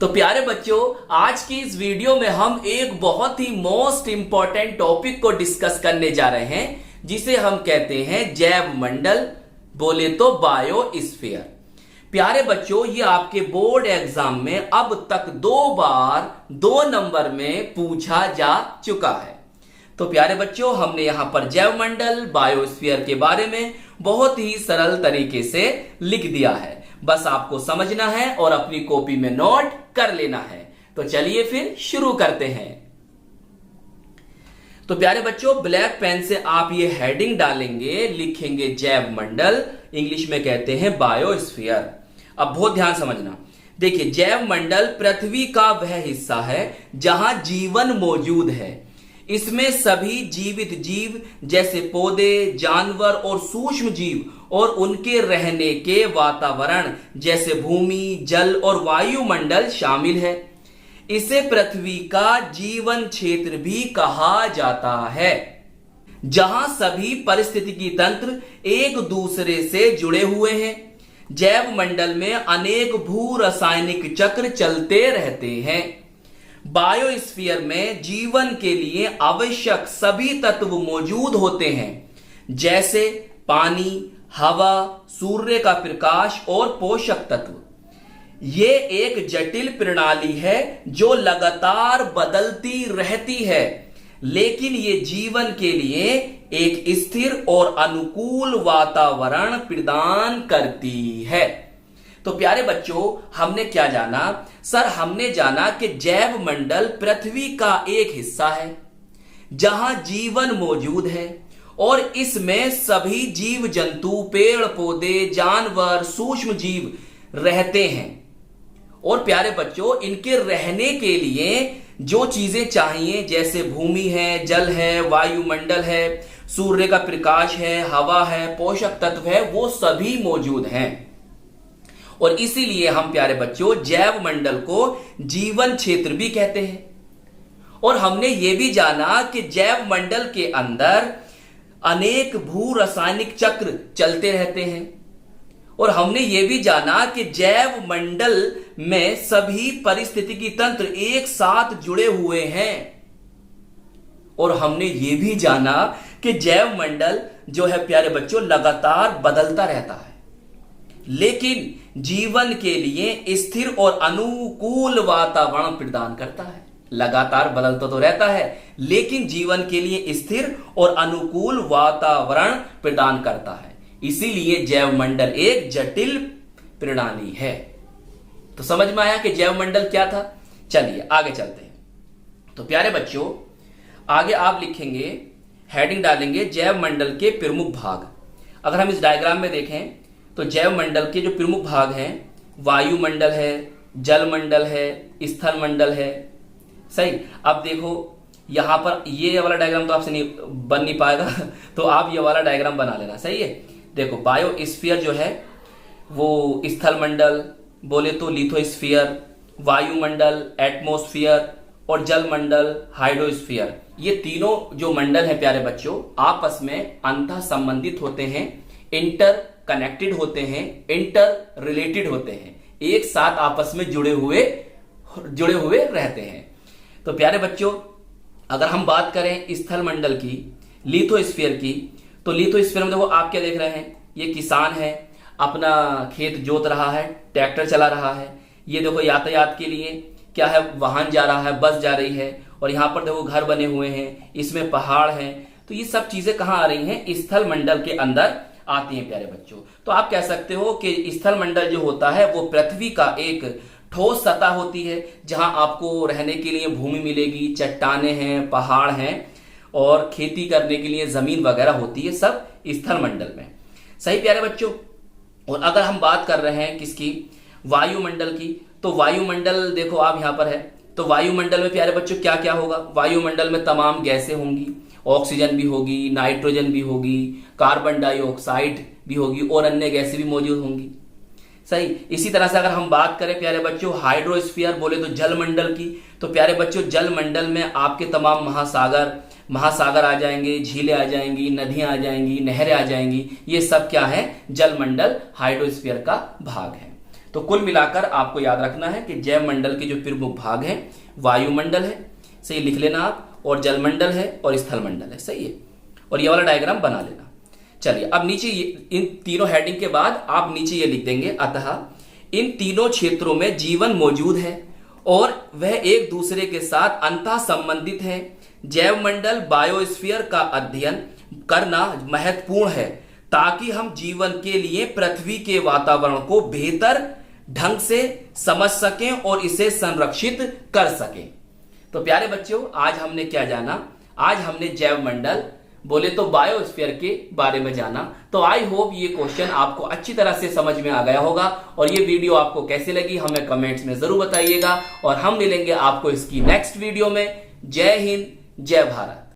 तो प्यारे बच्चों, आज की इस वीडियो में हम एक बहुत ही मोस्ट इंपॉर्टेंट टॉपिक को डिस्कस करने जा रहे हैं, जिसे हम कहते हैं जैव मंडल, बोले तो बायोस्फीयर। प्यारे बच्चों, ये आपके बोर्ड एग्जाम में अब तक 2 बार 2 नंबर में पूछा जा चुका है। तो प्यारे बच्चों, हमने यहां पर जैव मंडल, बायोस्फीयर के बारे में बहुत ही सरल तरीके से लिख दिया है। बस आपको समझना है और अपनी कॉपी में नोट कर लेना है। तो चलिए फिर शुरू करते हैं। तो प्यारे बच्चों, ब्लैक पेन से आप ये हेडिंग डालेंगे, लिखेंगे जैव मंडल, इंग्लिश में कहते हैं बायोस्फीयर। अब बहुत ध्यान समझना। देखिए, जैव मंडल पृथ्वी का वह हिस्सा है जहां जीवन मौजूद है। इसमें सभी जीवित जीव जैसे पौधे, जानवर और सूक्ष्म जीव और उनके रहने के वातावरण जैसे भूमि, जल और वायुमंडल शामिल है। इसे पृथ्वी का जीवन क्षेत्र भी कहा जाता है, जहां सभी पारिस्थितिकी तंत्र एक दूसरे से जुड़े हुए हैं। जैव मंडल में अनेक भू रासायनिक चक्र चलते रहते हैं। बायोस्फीयर में जीवन के लिए आवश्यक सभी तत्व मौजूद होते हैं, जैसे पानी, हवा, सूर्य का प्रकाश और पोषक तत्व। ये एक जटिल प्रणाली है जो लगातार बदलती रहती है, लेकिन ये जीवन के लिए एक स्थिर और अनुकूल वातावरण प्रदान करती है। तो प्यारे बच्चों, हमने क्या जाना? सर, हमने जाना कि जैव मंडल पृथ्वी का एक हिस्सा है जहां जीवन मौजूद है और इसमें सभी जीव जंतु, पेड़ पौधे, जानवर, सूक्ष्म जीव रहते हैं। और प्यारे बच्चों, इनके रहने के लिए जो चीजें चाहिए, जैसे भूमि है, जल है, वायुमंडल है, सूर्य का प्रकाश है, हवा है, पोषक तत्व है, वो सभी मौजूद हैं। और इसीलिए हम प्यारे बच्चों जैव मंडल को जीवन क्षेत्र भी कहते हैं। और हमने ये भी जाना कि जैव मंडल के अंदर अनेक भू रासायनिक चक्र चलते रहते हैं। और हमने ये भी जाना कि जैव मंडल में सभी पारिस्थितिकी तंत्र एक साथ जुड़े हुए हैं। और हमने ये भी जाना कि जैव मंडल जो है प्यारे बच्चों लगातार बदलता रहता है, लेकिन जीवन के लिए स्थिर और अनुकूल वातावरण प्रदान करता है। लगातार बदलता तो रहता है, लेकिन जीवन के लिए स्थिर और अनुकूल वातावरण प्रदान करता है। इसीलिए जैव मंडल एक जटिल प्रणाली है। तो समझ में आया कि जैव मंडल क्या था? चलिए आगे चलते हैं। तो प्यारे बच्चों, आगे आप लिखेंगे, हेडिंग डालेंगे जैव मंडल के प्रमुख भाग। अगर हम इस डायग्राम में देखें तो जैव मंडल के जो प्रमुख भाग हैं, वायुमंडल है, जल मंडल है, स्थल मंडल है। सही। अब देखो यहां पर ये वाला डायग्राम तो आपसे नहीं बन नहीं पाएगा तो आप ये वाला डायग्राम बना लेना। सही है। देखो, बायोस्फीयर जो है वो स्थल मंडल, बोले तो लिथोस्फीयर, वायुमंडल एटमॉस्फेयर और जल मंडल हाइड्रोस्फीयर। ये तीनों जो मंडल है प्यारे बच्चों आपस में अंतः संबंधित होते हैं, इंटर कनेक्टेड होते हैं, इंटर रिलेटेड होते हैं, एक साथ आपस में जुड़े हुए रहते हैं। तो प्यारे बच्चों, अगर हम बात करें स्थल मंडल की, लिथोस्फीयर की, तो लिथोस्फीयर में देखो आप क्या देख रहे हैं, ये किसान है, अपना खेत जोत रहा है, ट्रैक्टर चला रहा है। ये देखो यातायात के लिए क्या है, वाहन जा रहा है, बस जा रही है। और यहां पर देखो घर बने हुए हैं, इसमें पहाड़ हैं। तो ये सब चीजें कहां आ रही हैं? स्थल मंडल के अंदर आती हैं प्यारे बच्चों। तो आप कह सकते हो कि स्थल मंडल जो होता है वो पृथ्वी का एक ठोस सतह होती है, जहां आपको रहने के लिए भूमि मिलेगी, चट्टाने हैं, पहाड़ हैं और खेती करने के लिए जमीन वगैरह होती है, सब स्थल मंडल में। सही प्यारे बच्चों। और अगर हम बात कर रहे हैं किसकी, वायुमंडल की, तो वायुमंडल देखो आप यहां पर है। तो वायुमंडल में प्यारे बच्चों क्या क्या होगा? वायुमंडल में तमाम गैसें होंगी, ऑक्सीजन भी होगी, नाइट्रोजन भी होगी, कार्बन डाइऑक्साइड भी होगी और अन्य गैसें भी मौजूद होंगी। सही। इसी तरह से अगर हम बात करें प्यारे बच्चों हाइड्रोस्फीयर, बोले तो जल मंडल की, तो प्यारे बच्चों जल मंडल में आपके तमाम महासागर आ जाएंगे, झीलें आ जाएंगी, नदियां आ जाएंगी, नहरें आ जाएंगी। ये सब क्या है? जल मंडल हाइड्रोस्फीयर का भाग है। तो कुल मिलाकर आपको याद रखना है कि जैव मंडल के जो प्रमुख भाग हैं, वायुमंडल है, सही लिख लेना आप, और जलमंडल है और स्थल मंडल है, सही है। और ये वाला डायग्राम बना लेना। चलिए अब नीचे इन तीनों हेडिंग के बाद आप नीचे ये लिख देंगे, अतः इन तीनों क्षेत्रों में जीवन मौजूद है और वह एक दूसरे के साथ अंतः संबंधित है। जैव मंडल बायोस्फीयर का अध्ययन करना महत्वपूर्ण है ताकि हम जीवन के लिए पृथ्वी के वातावरण को बेहतर ढंग से समझ सकें और इसे संरक्षित कर सकें। तो प्यारे बच्चों, आज हमने क्या जाना? आज हमने जैव मंडल, बोले तो बायोस्फीयर के बारे में जाना। तो आई होप ये क्वेश्चन आपको अच्छी तरह से समझ में आ गया होगा। और ये वीडियो आपको कैसे लगी हमें कमेंट्स में जरूर बताइएगा, और हम मिलेंगे आपको इसकी नेक्स्ट वीडियो में। जय हिंद, जय भारत।